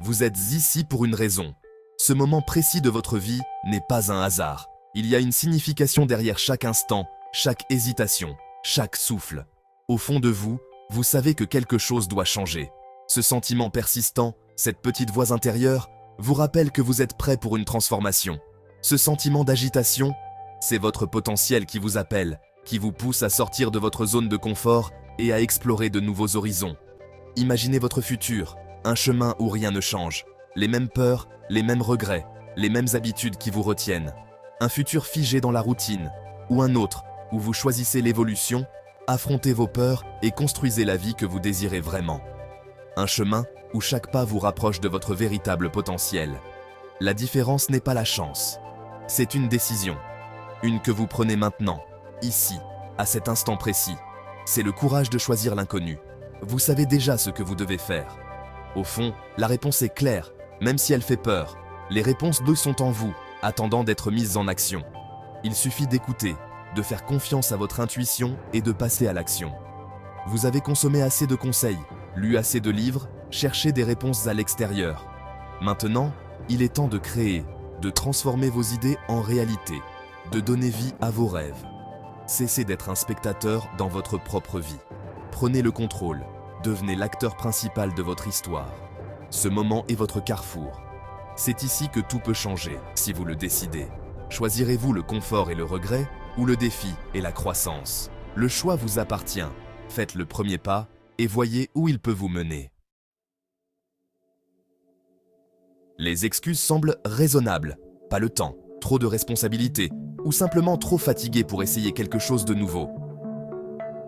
Vous êtes ici pour une raison. Ce moment précis de votre vie n'est pas un hasard. Il y a une signification derrière chaque instant, chaque hésitation, chaque souffle. Au fond de vous, vous savez que quelque chose doit changer. Ce sentiment persistant, cette petite voix intérieure, vous rappelle que vous êtes prêt pour une transformation. Ce sentiment d'agitation, c'est votre potentiel qui vous appelle, qui vous pousse à sortir de votre zone de confort et à explorer de nouveaux horizons. Imaginez votre futur, un chemin où rien ne change, les mêmes peurs, les mêmes regrets, les mêmes habitudes qui vous retiennent. Un futur figé dans la routine, ou un autre où vous choisissez l'évolution, affrontez vos peurs et construisez la vie que vous désirez vraiment. Un chemin où chaque pas vous rapproche de votre véritable potentiel. La différence n'est pas la chance, c'est une décision. Une que vous prenez maintenant, ici, à cet instant précis. C'est le courage de choisir l'inconnu. Vous savez déjà ce que vous devez faire. Au fond, la réponse est claire, même si elle fait peur. Les réponses d'eux sont en vous, attendant d'être mises en action. Il suffit d'écouter, de faire confiance à votre intuition et de passer à l'action. Vous avez consommé assez de conseils, lu assez de livres, cherché des réponses à l'extérieur. Maintenant, il est temps de créer, de transformer vos idées en réalité, de donner vie à vos rêves. Cessez d'être un spectateur dans votre propre vie. Prenez le contrôle, devenez l'acteur principal de votre histoire. Ce moment est votre carrefour. C'est ici que tout peut changer, si vous le décidez. Choisirez-vous le confort et le regret, ou le défi et la croissance? Le choix vous appartient. Faites le premier pas et voyez où il peut vous mener. Les excuses semblent raisonnables. Pas le temps, trop de responsabilités, ou simplement trop fatigué pour essayer quelque chose de nouveau.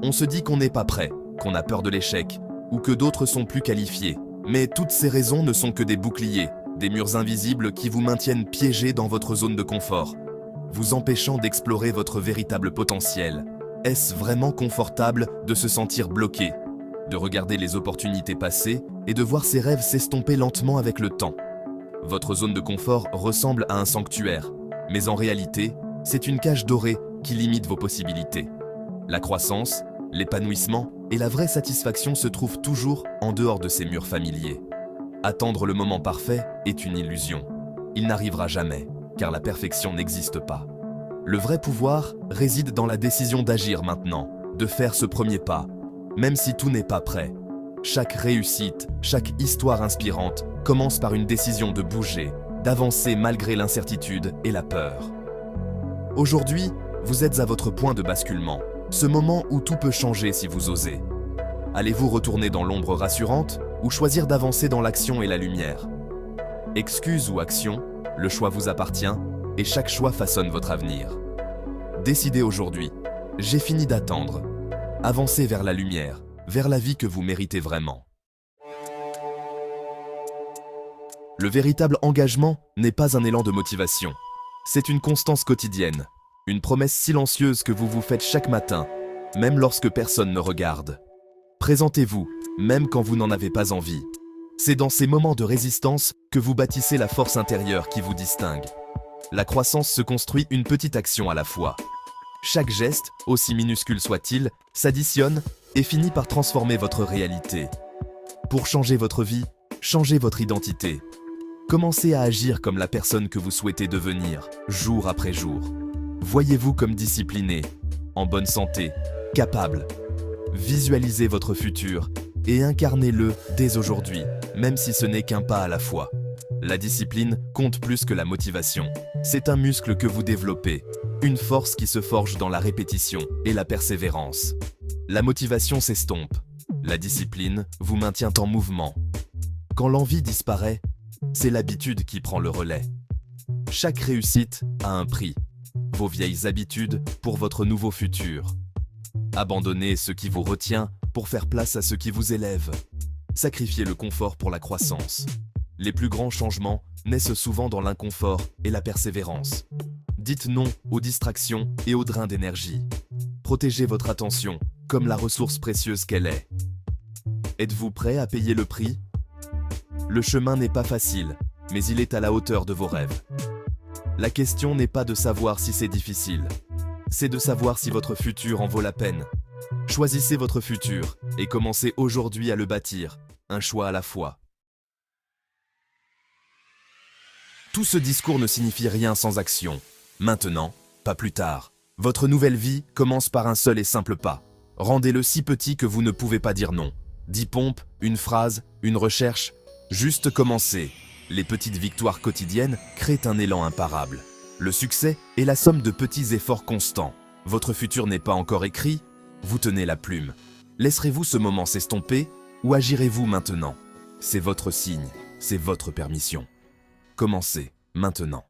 On se dit qu'on n'est pas prêt, qu'on a peur de l'échec, ou que d'autres sont plus qualifiés. Mais toutes ces raisons ne sont que des boucliers, des murs invisibles qui vous maintiennent piégés dans votre zone de confort, vous empêchant d'explorer votre véritable potentiel. Est-ce vraiment confortable de se sentir bloqué, de regarder les opportunités passer et de voir ses rêves s'estomper lentement avec le temps? Votre zone de confort ressemble à un sanctuaire, mais en réalité, c'est une cage dorée qui limite vos possibilités. La croissance, l'épanouissement et la vraie satisfaction se trouvent toujours en dehors de ces murs familiers. Attendre le moment parfait est une illusion. Il n'arrivera jamais, car la perfection n'existe pas. Le vrai pouvoir réside dans la décision d'agir maintenant, de faire ce premier pas, même si tout n'est pas prêt. Chaque réussite, chaque histoire inspirante commence par une décision de bouger, d'avancer malgré l'incertitude et la peur. Aujourd'hui, vous êtes à votre point de basculement, ce moment où tout peut changer si vous osez. Allez-vous retourner dans l'ombre rassurante ou choisir d'avancer dans l'action et la lumière? Excuse ou action, le choix vous appartient et chaque choix façonne votre avenir. Décidez aujourd'hui, j'ai fini d'attendre. Avancez vers la lumière, vers la vie que vous méritez vraiment. Le véritable engagement n'est pas un élan de motivation. C'est une constance quotidienne, une promesse silencieuse que vous vous faites chaque matin, même lorsque personne ne regarde. Présentez-vous, même quand vous n'en avez pas envie. C'est dans ces moments de résistance que vous bâtissez la force intérieure qui vous distingue. La croissance se construit une petite action à la fois. Chaque geste, aussi minuscule soit-il, s'additionne et finit par transformer votre réalité. Pour changer votre vie, changez votre identité. Commencez à agir comme la personne que vous souhaitez devenir, jour après jour. Voyez-vous comme discipliné, en bonne santé, capable. Visualisez votre futur et incarnez-le dès aujourd'hui, même si ce n'est qu'un pas à la fois. La discipline compte plus que la motivation. C'est un muscle que vous développez, une force qui se forge dans la répétition et la persévérance. La motivation s'estompe. La discipline vous maintient en mouvement. Quand l'envie disparaît, c'est l'habitude qui prend le relais. Chaque réussite a un prix. Vos vieilles habitudes pour votre nouveau futur. Abandonnez ce qui vous retient pour faire place à ce qui vous élève. Sacrifiez le confort pour la croissance. Les plus grands changements naissent souvent dans l'inconfort et la persévérance. Dites non aux distractions et aux drains d'énergie. Protégez votre attention comme la ressource précieuse qu'elle est. Êtes-vous prêt à payer le prix? Le chemin n'est pas facile, mais il est à la hauteur de vos rêves. La question n'est pas de savoir si c'est difficile, c'est de savoir si votre futur en vaut la peine. Choisissez votre futur et commencez aujourd'hui à le bâtir, un choix à la fois. Tout ce discours ne signifie rien sans action. Maintenant, pas plus tard. Votre nouvelle vie commence par un seul et simple pas. Rendez-le si petit que vous ne pouvez pas dire non. 10 pompes, une phrase, une recherche. Juste commencer. Les petites victoires quotidiennes créent un élan imparable. Le succès est la somme de petits efforts constants. Votre futur n'est pas encore écrit, vous tenez la plume. Laisserez-vous ce moment s'estomper ou agirez-vous maintenant? C'est votre signe, c'est votre permission. Commencez maintenant.